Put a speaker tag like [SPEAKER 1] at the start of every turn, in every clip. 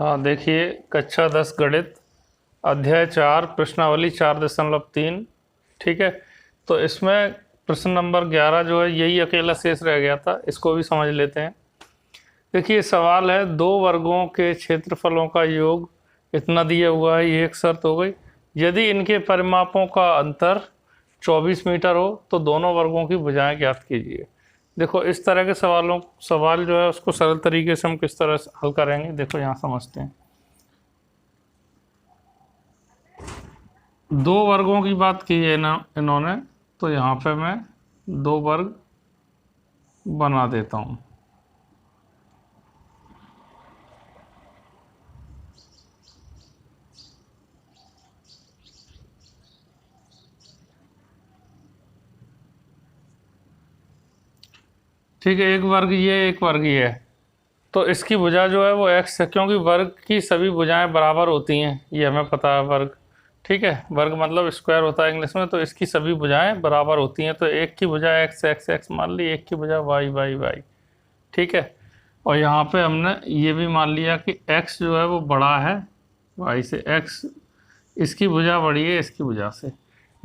[SPEAKER 1] हाँ देखिए, कक्षा 10 गणित अध्याय 4 प्रश्नावली 4.3। ठीक है, तो इसमें प्रश्न नंबर 11 जो है यही अकेला शेष रह गया था, इसको भी समझ लेते हैं। देखिए सवाल है, दो वर्गों के क्षेत्रफलों का योग इतना दिया हुआ है, ये एक शर्त हो गई। यदि इनके परिमापों का अंतर 24 मीटर हो तो दोनों वर्गों की भुजाएं ज्ञात कीजिए। देखो इस तरह के सवाल जो है उसको सरल तरीके से हम किस तरह से हल करेंगे, देखो यहाँ समझते हैं। दो वर्गों की बात की है ना इन्होंने, तो यहाँ पे मैं दो वर्ग बना देता हूँ। ठीक है, एक वर्ग ये, एक वर्ग ये है, तो इसकी भुजा जो है वो x है, क्योंकि वर्ग की सभी भुजाएं बराबर होती हैं, ये हमें पता है। वर्ग, ठीक है, वर्ग मतलब स्क्वायर होता है इंग्लिश में, तो इसकी सभी भुजाएं बराबर होती हैं। तो एक की भुजा x x x मान ली, एक की भुजा y y y। ठीक है, और यहाँ पे हमने ये भी मान लिया कि x जो है वो बड़ा है y से, x इसकी भुजा बड़ी है इसकी भुजा से,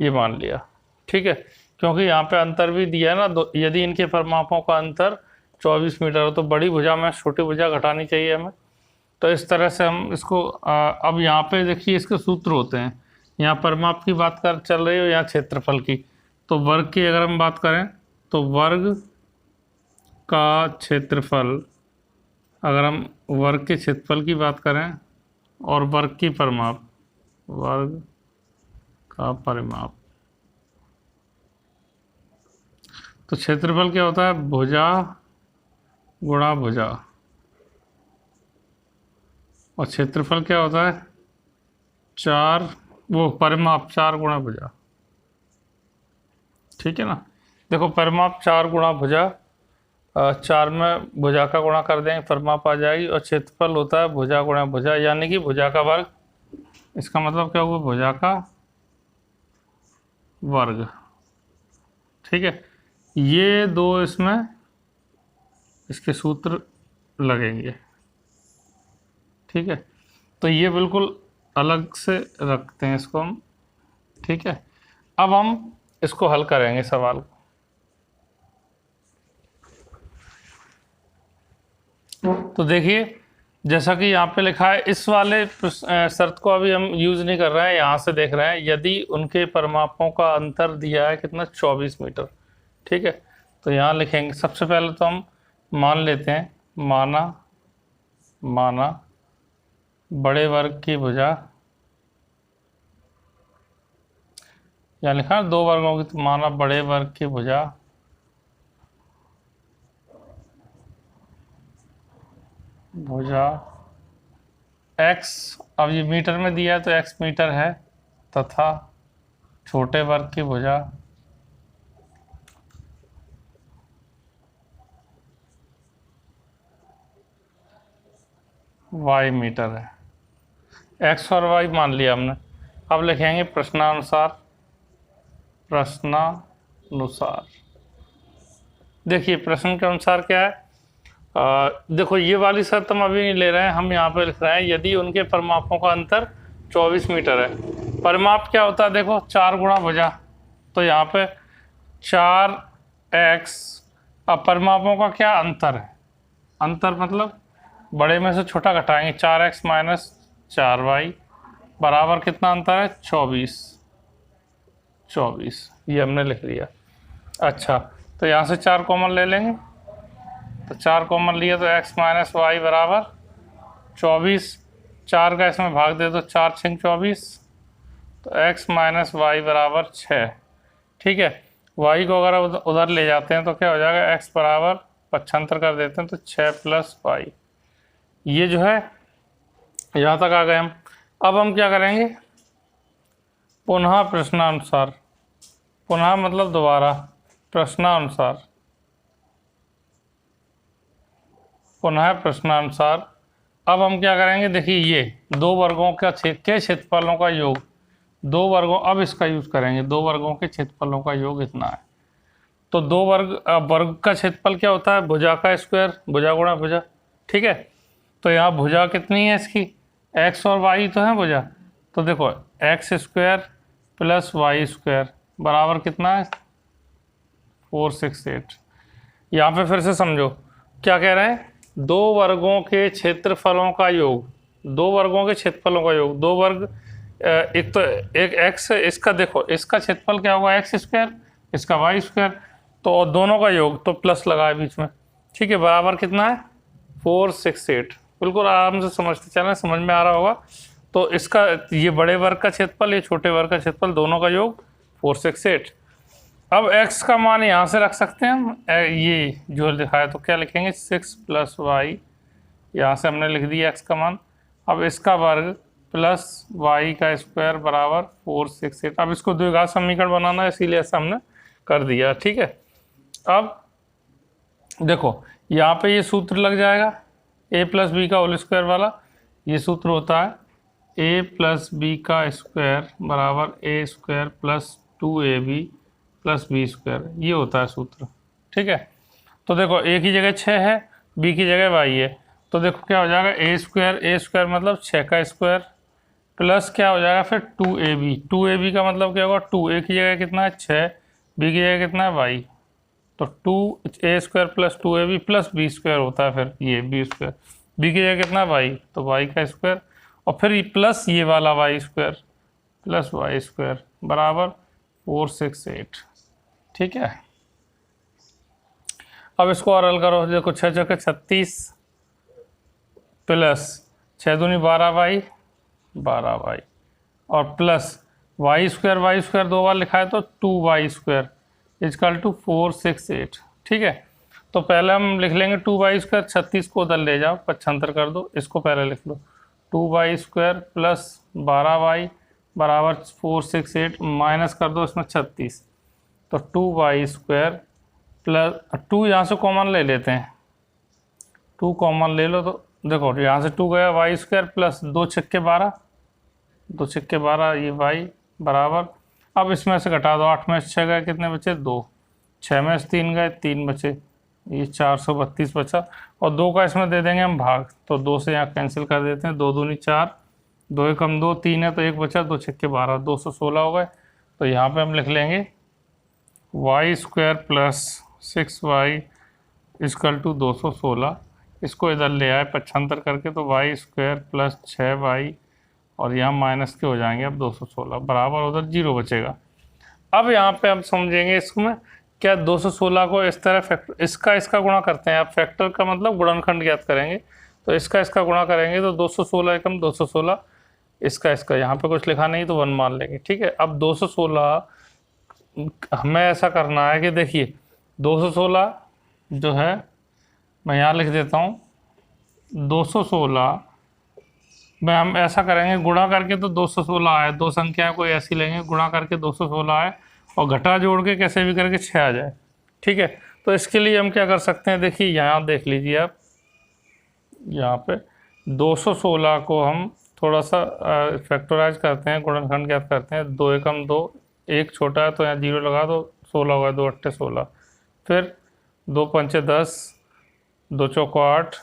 [SPEAKER 1] ये मान लिया। ठीक है, क्योंकि यहाँ पे अंतर भी दिया है ना, यदि इनके परिमापों का अंतर 24 मीटर हो तो बड़ी भुजा में छोटी भुजा घटानी चाहिए हमें। तो इस तरह से हम इसको अब यहाँ पे देखिए इसके सूत्र होते हैं। यहाँ परिमाप की बात कर चल रही हो, यहाँ क्षेत्रफल की। तो वर्ग की अगर हम बात करें तो वर्ग का क्षेत्रफल, अगर हम वर्ग के क्षेत्रफल की बात करें और वर्ग की परिमाप, वर्ग का परिमाप, तो क्षेत्रफल क्या होता है, भुजा गुणा भुजा, और क्षेत्रफल क्या होता है, परिमाप 4 गुणा भुजा। ठीक है ना, देखो परिमाप 4 गुणा भुजा, 4 में भुजा का गुणा कर देंगे परिमाप आ जाएगी, और क्षेत्रफल होता है भुजा गुणा भुजा, यानी कि भुजा का वर्ग। इसका मतलब क्या हुआ, भुजा का वर्ग। ठीक है, ये दो इसमें इसके सूत्र लगेंगे। ठीक है, तो ये बिल्कुल अलग से रखते हैं इसको हम। ठीक है, अब हम इसको हल करेंगे सवाल को। तो देखिए जैसा कि यहाँ पे लिखा है, इस वाले शर्त को अभी हम यूज नहीं कर रहे हैं, यहाँ से देख रहे हैं। यदि उनके परिमापों का अंतर दिया है कितना, 24 मीटर। ठीक है, तो यहाँ लिखेंगे सबसे पहले तो हम मान लेते हैं, माना बड़े वर्ग की भुजा, यहाँ लिखा है दो वर्गों की, तो माना बड़े वर्ग की भुजा x, अब ये मीटर में दिया है तो x मीटर है, तथा छोटे वर्ग की भुजा y मीटर है। x और y मान लिया हमने। अब लिखेंगे प्रश्नानुसार। देखिए प्रश्न के अनुसार क्या है, देखो ये वाली शर्त हम अभी नहीं ले रहे हैं, हम यहाँ पे लिख रहे हैं यदि उनके परिमापों का अंतर 24 मीटर है। परिमाप क्या होता है, देखो 4 गुणा भुजा, तो यहाँ पे 4x, अब परिमापों का क्या अंतर है, अंतर मतलब बड़े में से छोटा घटाएंगे, 4x माइनस 4y बराबर कितना अंतर है, 24, ये हमने लिख लिया। अच्छा, तो यहाँ से 4 कॉमन ले लेंगे, तो 4 कॉमन लिया तो x माइनस वाई बराबर 24, 4 का इसमें भाग दे दो, 4 6 24, तो x माइनस वाई बराबर 6। ठीक है, y को अगर उधर ले जाते हैं तो क्या हो जाएगा, x बराबर 75 कर देते हैं, तो 6 प्लस वाई। ये जो है यहाँ तक आ गए हम। अब हम क्या करेंगे, पुनः प्रश्नानुसार, पुनः मतलब दोबारा, प्रश्नानुसार, पुनः प्रश्नानुसार। अब हम क्या करेंगे, देखिए ये दो वर्गों के क्षेत्रफलों का योग, दो वर्गों, अब इसका यूज करेंगे, दो वर्गों के क्षेत्रफलों का योग इतना है। तो दो वर्ग का क्षेत्रफल क्या होता है, भुजा का स्क्वायर, भुजा गुणा भुजा। ठीक है, तो यहाँ भुजा कितनी है इसकी, एक्स और वाई तो है भुजा। तो देखो X square plus Y square बराबर कितना है 468। यहाँ पे फिर से समझो क्या कह रहे हैं, दो वर्गों के क्षेत्रफलों का योग, दो वर्गों के क्षेत्रफलों का योग, दो वर्ग एक तो एक एक्स है, इसका देखो इसका क्षेत्रफल क्या होगा एक्स स्क्वायर, इसका वाई स्क्वायर, तो और दोनों का योग तो प्लस लगा है बीच में, ठीक है, बराबर कितना है 468। बिल्कुल आराम से समझते चलें, समझ में आ रहा होगा। तो इसका ये बड़े वर्ग का क्षेत्रफल, ये छोटे वर्ग का क्षेत्रफल, दोनों का योग 468। अब x का मान यहाँ से रख सकते हैं हम, ये जो लिखा है तो क्या लिखेंगे 6 + y, यहाँ से हमने लिख दिया x का मान। अब इसका वर्ग प्लस y का स्क्वायर बराबर 468। अब इसको द्विघात समीकरण बनाना है, इसीलिए ऐसा हमने कर दिया, ठीक है। अब देखो यहाँ पे ये सूत्र लग जाएगा a + b का होल स्क्वायर वाला, ये सूत्र होता है a + b का स्क्वायर बराबर a square plus 2ab plus B square, ये होता है सूत्र, ठीक है। तो देखो a की जगह 6 है, b की जगह y है, तो देखो क्या हो जाएगा a स्क्वायर मतलब 6 का स्क्वायर प्लस क्या हो जाएगा फिर 2ab का मतलब क्या होगा 2, a की जगह कितना है 6, b की जगह कितना है y, तो 2a square plus 2ab plus B square होता है, फिर ये बी स्क्वायर, बी की जगह कितना y, तो y का स्क्वायर और फिर प्लस ये वाला y square plus y square बराबर 468, ठीक है। अब इसको और हल करो, देखो 6 × 36 प्लस 6 दूनी 12y और प्लस y स्क्वायर दो बार लिखा है तो 2y स्क्वायर इजकल टू 468, ठीक है। तो पहले हम लिख लेंगे 2y स्क्वायर, 36 को उधर ले जाओ 75 कर दो, इसको पहले लिख लो 2y स्क्वायर प्लस 12y बराबर 468 माइनस कर दो इसमें 36, तो 2y स्क्वायर प्लस 2 यहाँ से कॉमन ले लेते हैं, 2 कॉमन ले लो तो देखो यहाँ से 2 गया, y स्क्वायर प्लस 2 छक्के 12, 2 छक्के 12 ये y बराबर, अब इसमें से घटा दो, 8 में से 6 गए कितने बचे 2, 6 में से 3 गए 3 बचे, ये 432 बचा और 2 का इसमें दे देंगे हम भाग, तो 2 से यहाँ कैंसिल कर देते हैं, 2 दूनी 4, 2 एकम 2, 3 है तो 1 बचा, 2 छक्के 12, 216 हो गए। तो यहाँ पे हम लिख लेंगे y square plus 6y is equal to 216, इसको इधर ले आए 75 करके, तो y स्क्वायर प्लस 6y और यहाँ माइनस के हो जाएंगे अब 216 बराबर उधर 0 बचेगा। अब यहाँ पे हम समझेंगे इसमें क्या 216 को इस तरह फैक्टर इसका गुणा करते हैं, आप फैक्टर का मतलब गुणनखंड ज्ञात करेंगे, तो इसका गुणा करेंगे तो 216 एकम 216, इसका यहाँ पे कुछ लिखा नहीं तो 1 मान लेंगे, ठीक है। अब 216 हमें ऐसा करना है कि देखिए 216 जो है मैं यहाँ लिख देता हूँ, 216 में हम ऐसा करेंगे गुणा करके तो 216 आए, दो संख्या को ऐसी लेंगे गुणा करके 216 आए और घटा जोड़ के कैसे भी करके 6 आ जाए, ठीक है। तो इसके लिए हम क्या कर सकते हैं, देखिए यहाँ देख लीजिए आप, यहाँ पे 216 को हम थोड़ा सा फैक्टराइज करते हैं, गुणनखंड ज्ञात करते हैं, 2 एकम 2, 1 छोटा है तो यहाँ 0 लगा दो, 16 होगा, 2 अट्ठे 16, फिर 2 पंचे 10, 2 चौको 8,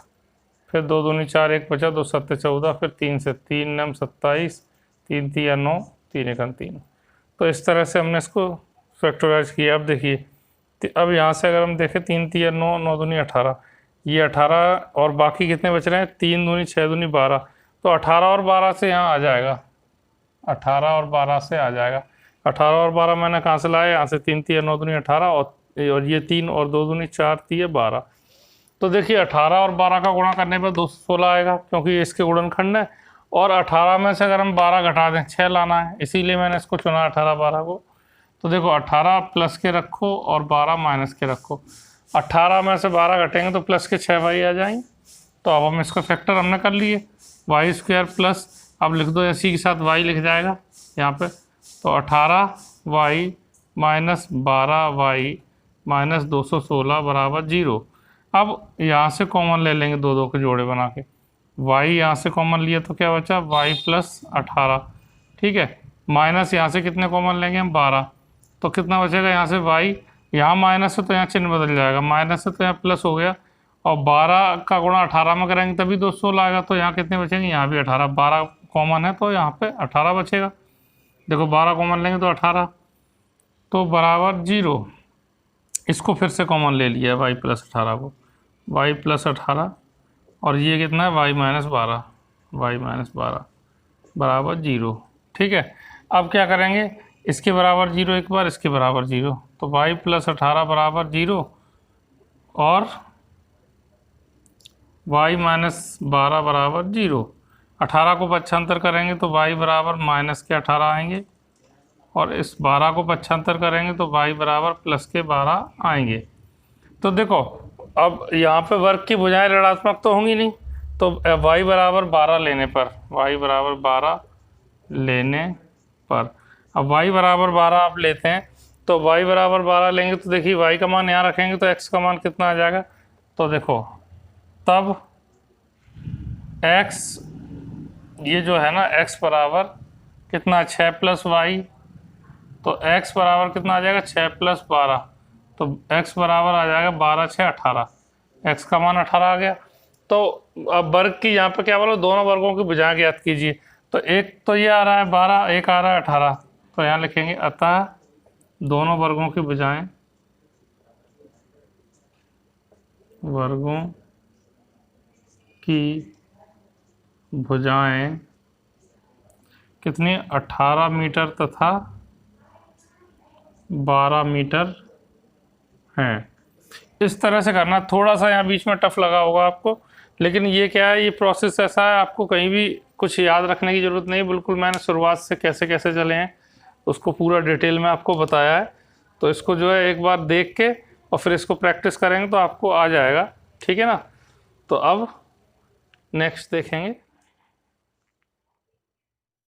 [SPEAKER 1] फिर 2 दूनी 4, 1 बचा, 2 सत्ते 14, फिर 3 से 3 नम 27, 3 तिया 9, 3 एकम 3। तो इस तरह से हमने इसको फैक्टराइज किया। अब देखिए अब यहाँ से अगर हम देखें 3 तिया 9, 9 दूनी 18, ये 18 और बाकी कितने बच रहे हैं 3 दूनी 6 दूनी 12, तो 18 और 12 से यहाँ आ जाएगा, 18 और 12 से आ जाएगा। 18 और 12 मैंने कहाँ से लाया, यहाँ से 3 तिया 9 दूनी 18 और ये 3 और 2 दूनी 4 तिया 12। तो देखिए 18 और 12 का गुणा करने पर 216 आएगा क्योंकि इसके गुणनखंड है, और 18 में से अगर हम 12 घटा दें 6 लाना है, इसीलिए मैंने इसको चुना 18 12 को। तो देखो 18 प्लस के रखो और 12 माइनस के रखो, 18 में से 12 घटेंगे तो प्लस के 6 y आ जाएंगे। तो अब हम इसको फैक्टर हमने कर लिए, y स्क्वायर प्लस, अब लिख दो इसी के साथ y लिख जाएगा यहाँ पे, तो 18y माइनस 12y माइनस 216 बराबर 0। अब यहाँ से कॉमन ले लेंगे, 2 2 के जोड़े बना के, y यहाँ से कॉमन लिया तो क्या बचा y प्लस 18, ठीक है, माइनस यहाँ से कितने कॉमन लेंगे हम 12, तो कितना बचेगा यहाँ से y, यहाँ माइनस है तो यहाँ चिन्ह बदल जाएगा, माइनस है तो यहाँ प्लस हो गया, और 12 का गुणा 18 में करेंगे तभी 216 आएगा। तो यहाँ कितने बचेंगे, यहाँ भी 18, 12 कॉमन है तो यहाँ पे 18 बचेगा। देखो 12 कॉमन लेंगे तो 18, तो बराबर 0। इसको फिर से कॉमन ले लिया y प्लस 18 को, y प्लस 18, और ये कितना है y माइनस 12, y माइनस 12 बराबर 0। ठीक है, अब क्या करेंगे, इसके बराबर 0 एक बार, इसके बराबर 0, तो y प्लस 18 बराबर 0 और y माइनस 12 बराबर 0। 18 को पक्षांतर करेंगे तो y बराबर माइनस के 18 आएंगे, और इस 12 को पक्षांतर करेंगे तो y बराबर प्लस के 12 आएंगे। तो देखो अब यहाँ पे वर्ग की भुजाएं ऋणात्मक तो होंगी नहीं, तो y बराबर 12 लेने पर, y बराबर 12 लेने पर, अब y बराबर 12 आप लेते हैं तो y बराबर 12 लेंगे तो देखिए y का मान यहाँ रखेंगे तो x का मान कितना आ जाएगा। तो देखो तब x ये जो है ना x बराबर कितना, 6 प्लस वाई, तो x बराबर कितना आ जाएगा 6 प्लस 12, तो x बराबर आ जाएगा 12 6 18, x का मान 18 आ गया। तो अब वर्ग की यहाँ पे क्या बोलो, दोनों वर्गों की भुजाएं ज्ञात कीजिए। तो एक तो ये आ रहा है 12, एक आ रहा है 18, तो यहाँ लिखेंगे अतः दोनों वर्गों की भुजाएं, वर्गों की भुजाएं कितनी, 18 मीटर तथा 12 मीटर हैं। इस तरह से करना, थोड़ा सा यहाँ बीच में टफ लगा होगा आपको, लेकिन ये क्या है, ये प्रोसेस ऐसा है, आपको कहीं भी कुछ याद रखने की ज़रूरत नहीं, बिल्कुल मैंने शुरुआत से कैसे कैसे चले हैं उसको पूरा डिटेल में आपको बताया है। तो इसको जो है एक बार देख के और फिर इसको प्रैक्टिस करेंगे तो आपको आ जाएगा, ठीक है ना। तो अब नेक्स्ट देखेंगे।